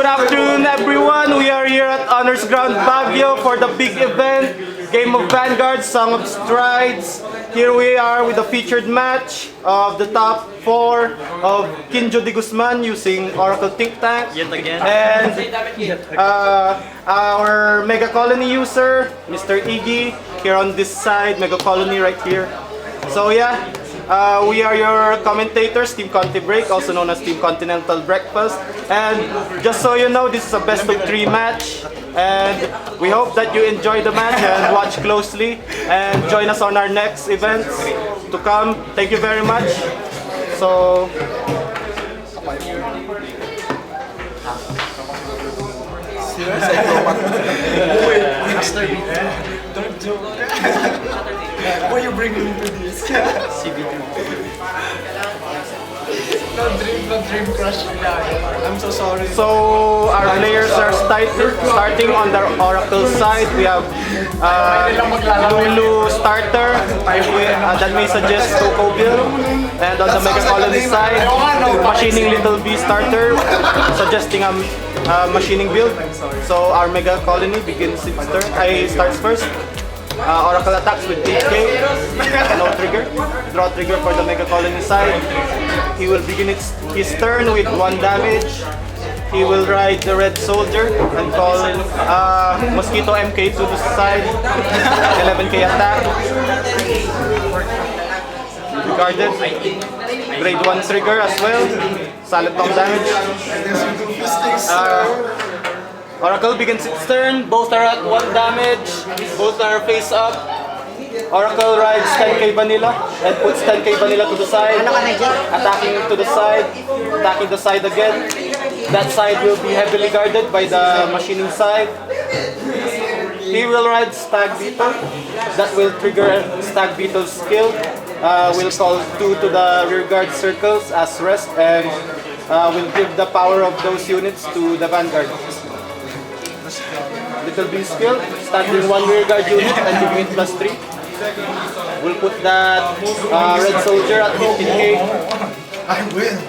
Good afternoon, everyone. We are here at Honors Ground Baguio for the big event, Game of Vanguard, Song of Strides. Here we are with the featured match of the top 4 of Kinjo de Guzman using Oracle Think Tank. Yet again. And our Megacolony user, Mr. Iggy, here on this side, Megacolony right here. So yeah. We are your commentators, Team ContiBreak, also known as Team Continental Breakfast. And just so you know, this is a best of 3 match. And we hope that you enjoy the match and watch closely. And join us on our next events to come. Thank you very much. So... Don't joke. Why you bring me to this? No dream crush. I'm so sorry. So our players are starting on the Oracle side. We have Lulu starter that may suggest Coco build, and on the Megacolony side, machining Little B starter suggesting a machining build. So our Megacolony begins its turn. Starts first. Oracle attacks with 8k, no trigger. Draw trigger for the Megacolony side. He will begin his turn with 1 damage. He will ride the red soldier and call Mosquito MK to the side. 11k attack. Regarded. Grade 1 trigger as well. Solid top damage. Oracle begins its turn, both are at 1 damage, both are face up. Oracle rides 10k vanilla and puts 10k vanilla to the side, attacking to the side, attacking the side again. That side will be heavily guarded by the machining side. He will ride Stag Beetle, that will trigger Stag Beetle's skill. Will call 2 to the rear guard circles as rest and will give the power of those units to the Vanguard. Little B skill, standing 1 rear guard unit and giving it +3. We'll put that red soldier at 15k. I will.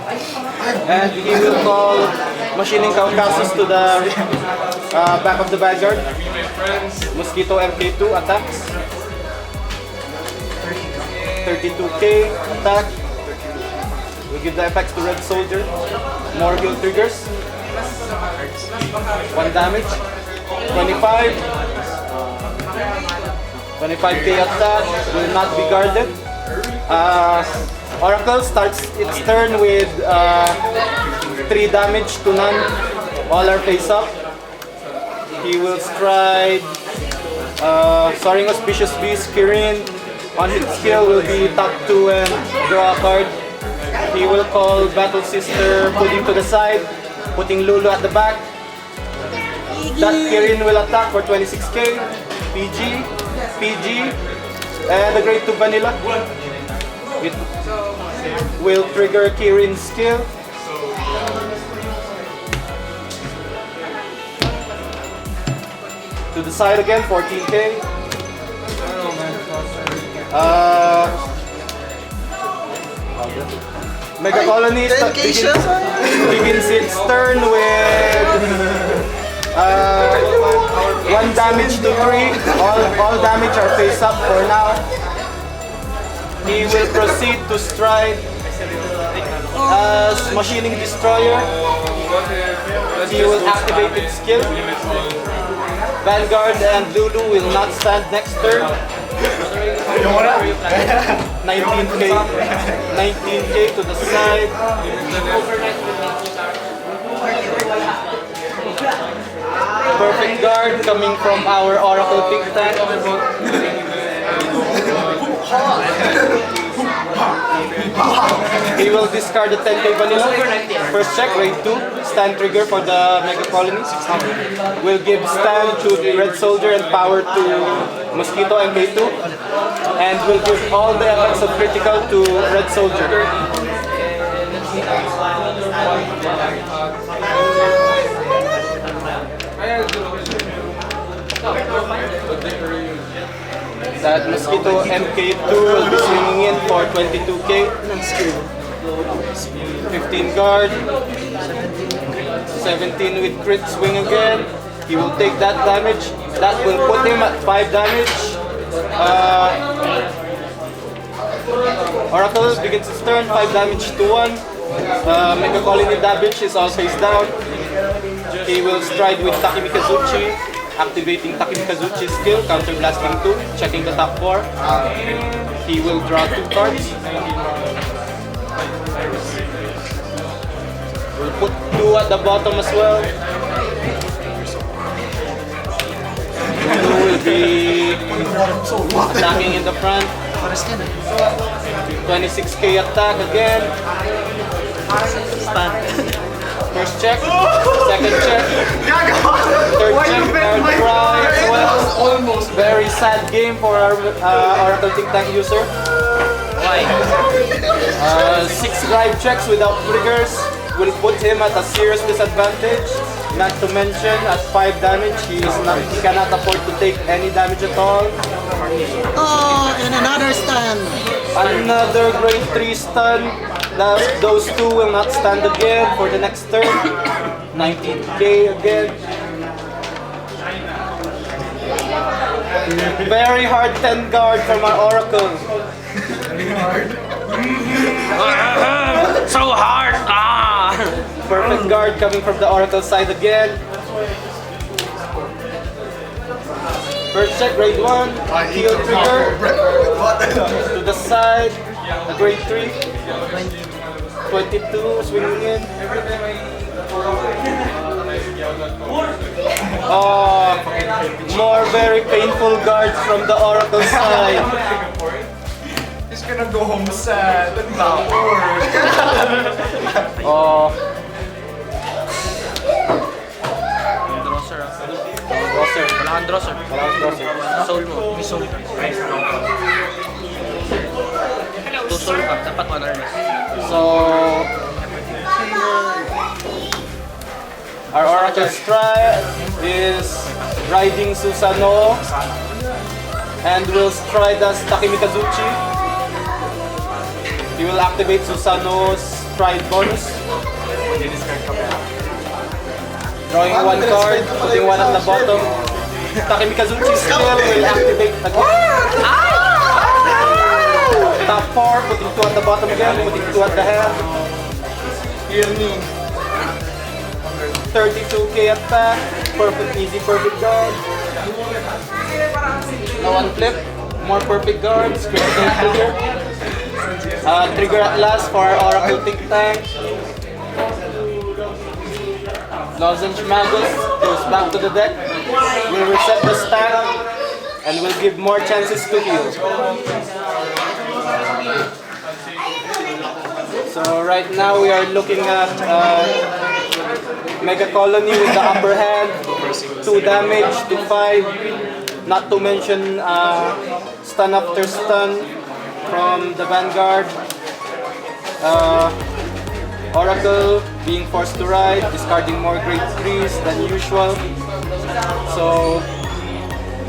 And he will call machining Caucasus to the back of the Vanguard. Mosquito MK2 attacks. 32k attack. We'll give the effects to red soldier. More heal triggers. 1 damage. 25k attack, will not be guarded. Oracle starts its turn with 3 damage to none. All are face up. He will stride Soaring Auspicious Beast, Kirin. On his skill will be top 2 and draw a card. He will call Battle Sister, putting to the side, putting Lulu at the back. That Kirin will attack for 26k, PG, and the Grade 2 Vanilla. It will trigger Kirin's skill. To the side again, 14k. Megacolony begins its turn with 1 damage to 3. All damage are face up for now. He will proceed to stride as Machining Destroyer. He will activate its skill. Vanguard and Lulu will not stand next turn. 19k to the side. Perfect guard coming from our Oracle Think Tank. He will discard the 10k vanilla. First check, grade 2. Stand trigger for the Megacolony. Will give stand to the red soldier and power to Mosquito MK2. And will give all the effects of critical to red soldier. That Mosquito MK2 will be swinging in for 22k. 15 guard. 17 with crit swing again. He will take that damage. That will put him at 5 damage. Oracle begins his turn, 5 damage to 1. Megacolony damage is all face down. He will stride with Takemikazuchi, activating Takemikazuchi's skill, counter blasting 2, checking the top 4. He will draw 2 cards. We'll put 2 at the bottom as well. 2 will be attacking in the front. 26k attack again. First check, second check, third check, and try as well. Very sad game for our Oracle Think Tank user. Why? 6 drive checks without triggers will put him at a serious disadvantage. Not to mention, at 5 damage, he cannot afford to take any damage at all. Oh, and another stun. Another grade 3 stun. Those 2 will not stand again for the next turn. 19k again. Very hard 10 guard from our Oracle. So hard! Ah! Perfect guard coming from the Oracle side again. First check, grade 1. Heal trigger. To the side. A grade 3. 22, swinging in. Oh, more very painful guards from the Oracle side. He's gonna go home sad and not work. Oh. Drosser. Crosser. Wala kang drosser. Wala kang crosser. Soul mo. May soul ka. 2 soul ka. Dapat 1 earnest. So, our Oracle stride is riding Susanoo and will stride as Takemikazuchi. He will activate Susanoo's stride bonus. Drawing 1 card, putting 1 at the bottom. Takemikazuchi's skill will activate again. Top 4, putting 2 at the bottom again, putting 2 at the hand. Hear me. 32k attack, perfect, easy, perfect guard. Now one flip, more perfect guards, critical trigger. Trigger at last for our Oracle Think Tank. Lozenge Magus goes back to the deck. We'll reset the stack and we'll give more chances to heal. So right now we are looking at Megacolony with the upper hand, 2 damage to 5, not to mention stun after stun from the Vanguard. Oracle being forced to ride, discarding more grade 3s than usual. So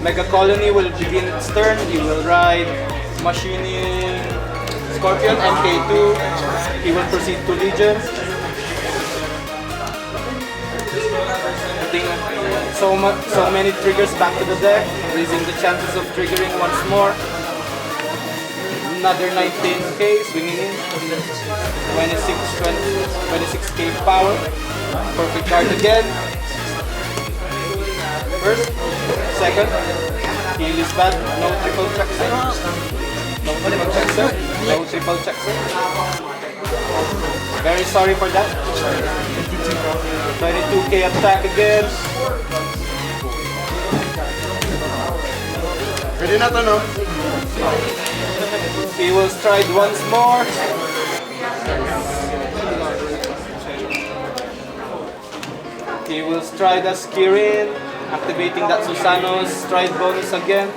Megacolony will begin its turn. He will ride Machining Scorpion MK2. He will proceed to Legion. Putting so many triggers back to the deck, raising the chances of triggering once more. Another 19k swinging in. 26k power. Perfect card again. First, second. Heal is bad. No triple check set. No triple check set. No triple check set. Very sorry for that. 22k attack again. Pwede na to, no? He will stride once more. He will stride as Kirin, activating that Susanoo's stride bonus again.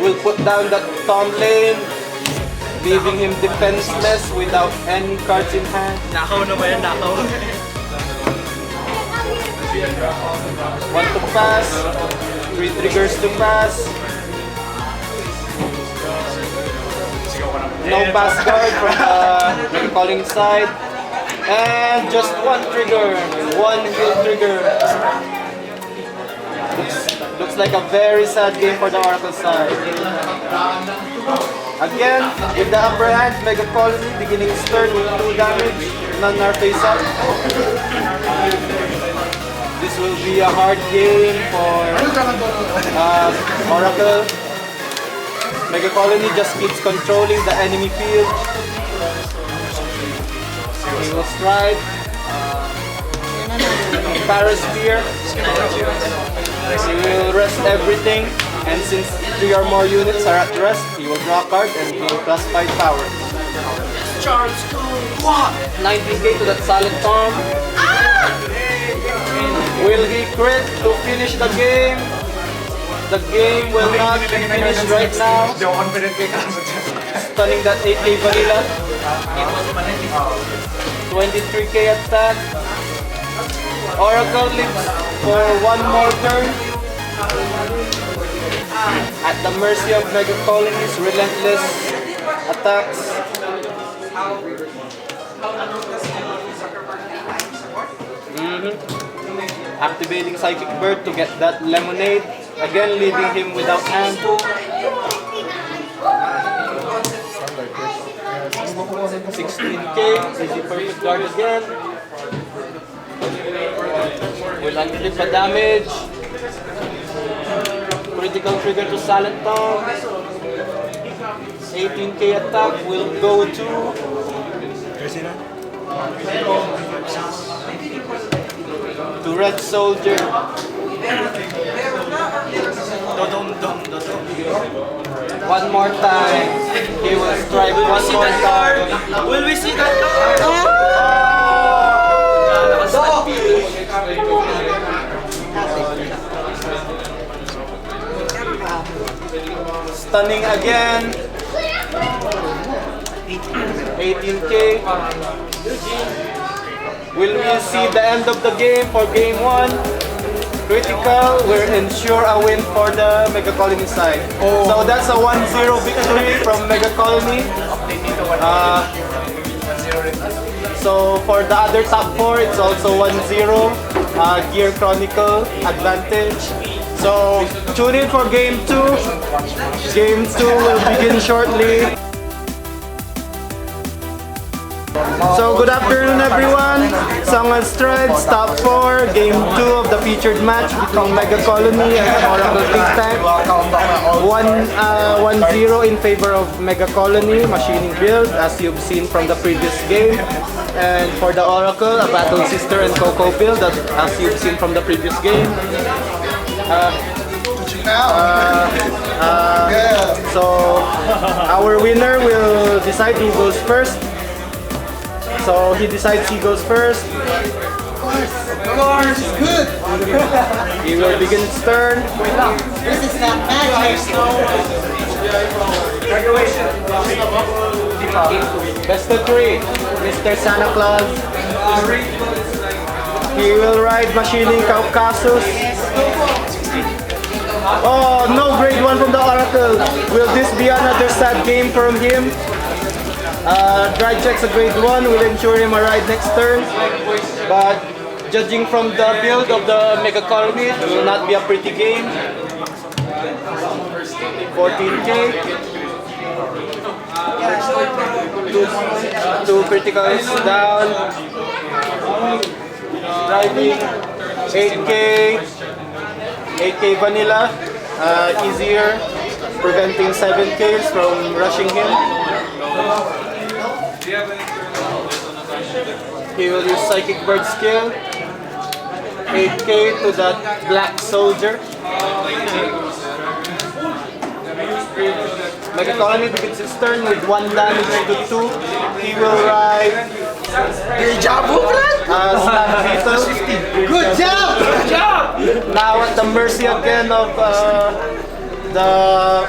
We'll put down that Tom Lane, leaving him defenseless without any cards in hand. Nakaw na ba yan? Nakaw. 1 to pass, 3 triggers to pass. No pass guard from the calling side. And just one trigger, one heal trigger. Looks like a very sad game for the Oracle side. Again, with the upper hand, Megacolony beginning his turn with 2 damage, none are face up. This will be a hard game for Oracle. Megacolony just keeps controlling the enemy field. He will strike. Parasphere. He will rest everything. And since 3 or more units are at rest, he will draw a card and gain +5 power. 19k to that Silent Storm. Will he crit to finish the game? The game will not be finished right now. Stunning that 8k vanilla. 23k attack. Oracle lives for 1 more turn. At the mercy of Megacolony's relentless attacks. Activating Psychic Bird to get that lemonade. Again, leaving him without hand. 16k, easy perfect guard again. Will unclip the damage. Critical trigger to Silent Tongue. 18k attack will go to Red Soldier. One more time. He will strike one more card. Will we see that card? Stunning again. 18k. Will we see the end of the game for game 1? Critical will ensure a win for the Megacolony side. So that's a 1-0 victory from Megacolony. So for the other top 4, it's also 1-0. Gear Chronicle advantage. So tune in for game 2. Game 2 will begin shortly. So good afternoon everyone. Song of Strides, top 4, game 2 of the featured match between Megacolony and Oracle Think Tank. 1-0 in favor of Megacolony, machining build as you've seen from the previous game. And for the Oracle, a Battle Sister and Coco build as you've seen from the previous game. So our winner will decide who goes first. So he decides he goes first. Of course, good. He will begin his turn. This is not magic. Best of 3, Mr. Santa Claus. He will ride Machining Caucasus. Oh, no grade 1 from the Oracle. Will this be another sad game from him? Dry checks a grade 1 will ensure him a ride next turn. But judging from the build of the Megacolony, it will not be a pretty game. 14k. 2 criticals down. Driving 8k. 8k vanilla. Easier. Preventing 7 kills from rushing him. He will use Psychic Bird skill. 8k to that Black Soldier. Megacolony begins his turn with 1 damage to 2. He will ride Slam Beetle. Good job! Good job! Now at the mercy again of the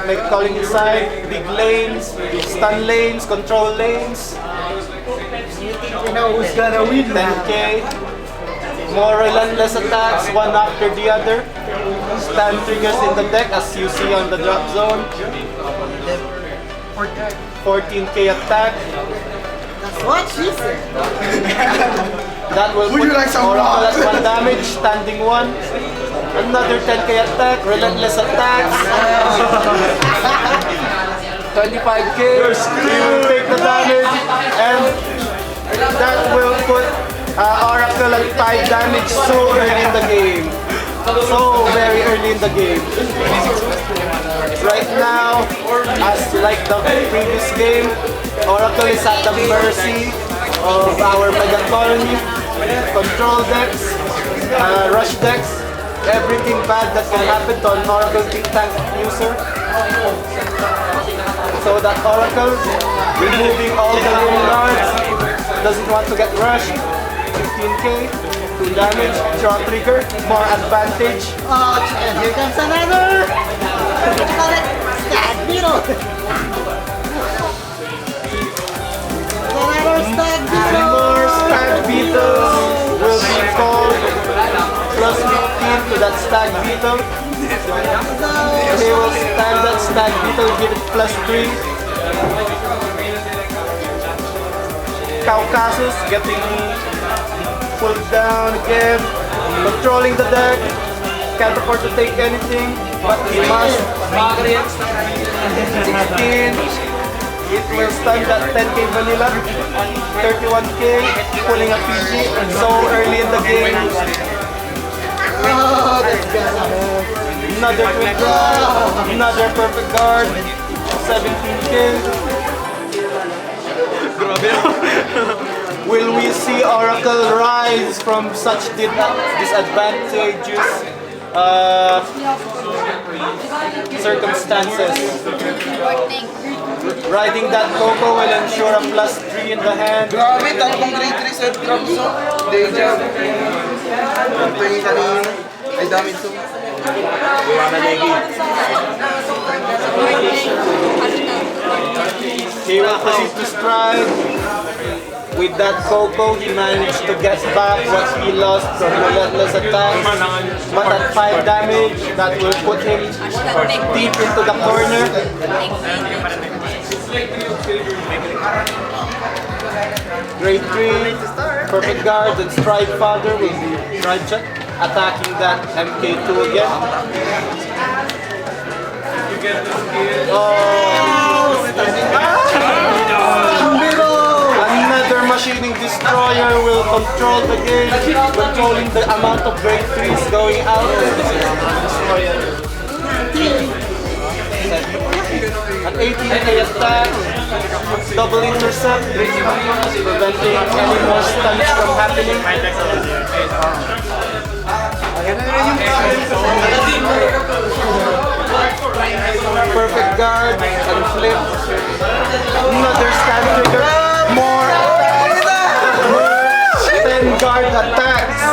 Megacolony side. Big lanes, stun lanes, control lanes. You know who's gonna win 10k. More relentless attacks, one after the other. Stand triggers in the deck as you see on the drop zone. 14k attack. That's what she said. That will Would put you like some Oracle rock? at 1 damage, standing 1. Another 10k attack, relentless attacks. 25k, he will take the damage, and that will put Oracle at 5 damage so early in the game. So very early in the game. Right now, as like the previous game, Oracle is at the mercy of our Megacolony, control decks, rush decks, everything bad that can happen to an Oracle tank user. So that Oracle, removing all the Vanguards, doesn't want to get rushed. 15k, 2 damage, draw trigger, more advantage. Oh, and here comes another. Stag beetle. Another stag beetle. More stag beetles will be called. Plus 15 to that stag beetle. He will stand that stag beetle, give it plus 3. Caucasus getting pulled down again. Controlling the deck. Can't afford to take anything, but he must. 16. It will stun that 10k vanilla. 31k, pulling a PG. So early in the game. Oh, that's gonna hurt. Another quick draw, another perfect guard, 17k. Will we see Oracle rise from such disadvantageous circumstances? Riding that Coco will ensure a plus 3 in the hand. Grabe, tatlong grade 3 set drops so. Deja. Ito yung kanina. Ay, dami ito. He will proceed to strike. With that Coco, he managed to get back what he lost from relentless attacks. But at 5 damage, that will put him deep into the corner. Grade 3, perfect guard and stride father will be stride check, attacking that MK2 again. Another machining destroyer will control the game, controlling the amount of grade 3s going out. An 18k attack, double intercept, preventing any more stuns from happening. Perfect guard and flip. Another stand trigger. More 10 guard attacks.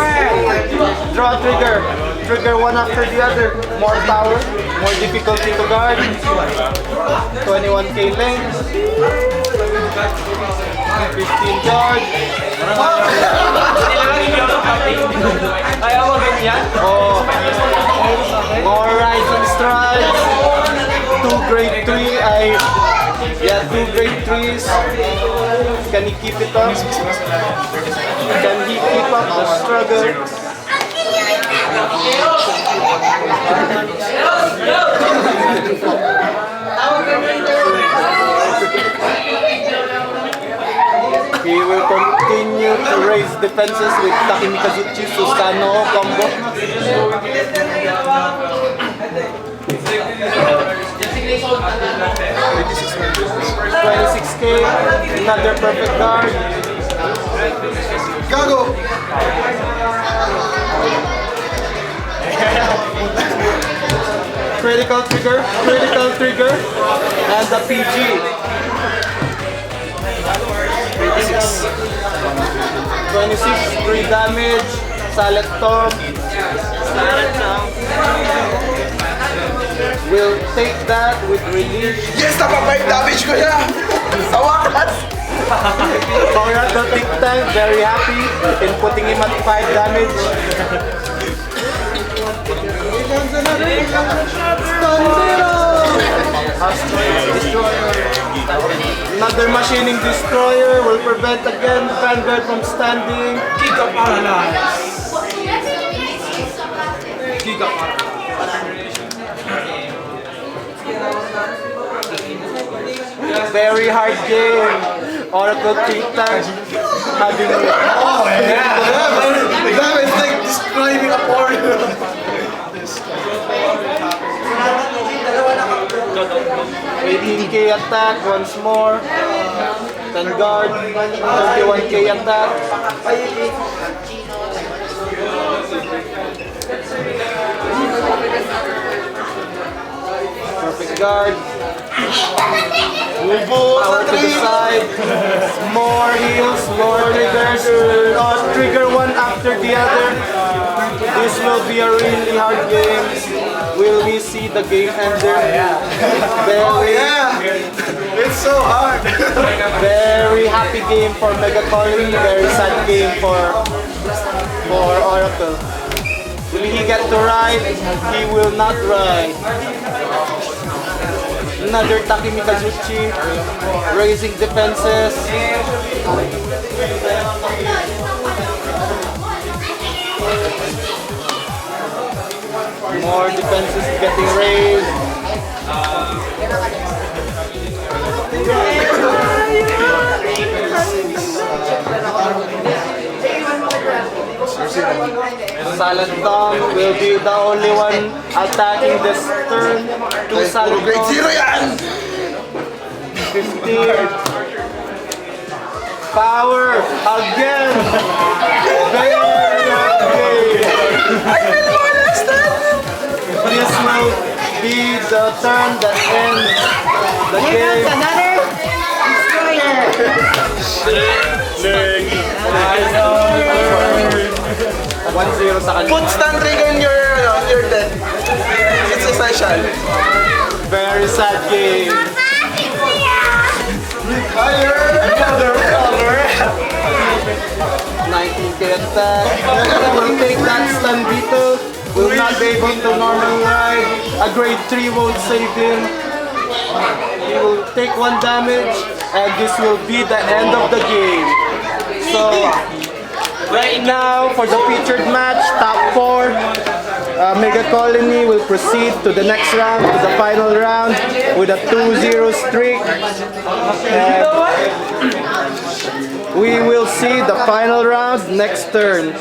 Draw trigger. Trigger one after the other. More power, more difficulty to guard. 21k length. 15 guard. Oh, more rides and strides. 2 grade 3. Yeah, 2 grade 3s. Can he keep it up? Can he keep up the struggle? He will continue to raise defenses with Takemikazuchi Susanoo combo. 26k, another perfect guard. Gago! Critical trigger, and the PG. 26, 3 damage, Salad Tom. Will take that with relief. Yes, napa 5 damage ko na! Sa wakas! Congrats to Tick Tank, very happy in putting him at 5 damage. Here comes another stun beetle. Destroyer. Another machining destroyer will prevent again Vanguard from standing. Giga Paralyze. Giga Paralyze. Very hard game. Oracle King Tang having it. Oh, yeah. That is like describing a porn. 18k attack once more. Vanguard, 21k attack. Perfect guard. Power to the side. More heals, more triggers. Trigger one after the other. This will be a really hard game. Will we see the game ender? Very, It's so hard. very happy game for Megacolony. Very sad game for Oracle. Will he get to ride? He will not ride. Another Takimi Kazuchi, raising defenses. More defenses getting raised. Silent Tongue will be the only one attacking this turn. Two Silent Grade Tongue. 0 yan! 15. Power again. Very okay. This will be the turn that ends the game. Another destroyer. 1-0 sa kanila. Put stun trigger in your death. It's essential. Very sad game. Higher! Another cover. 19k attack. Will take that stun beetle. Will not be able to normal ride. A grade 3 won't save him. He will take 1 damage and this will be the end of the game. So right now for the featured match, top 4, Megacolony will proceed to the next round, to the final round with a 2-0 streak. And we will see the final round next turn.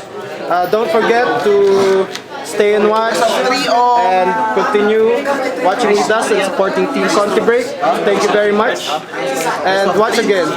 Don't forget to stay and watch and continue watching with us and supporting Team ContiBreak. Thank you very much and watch again.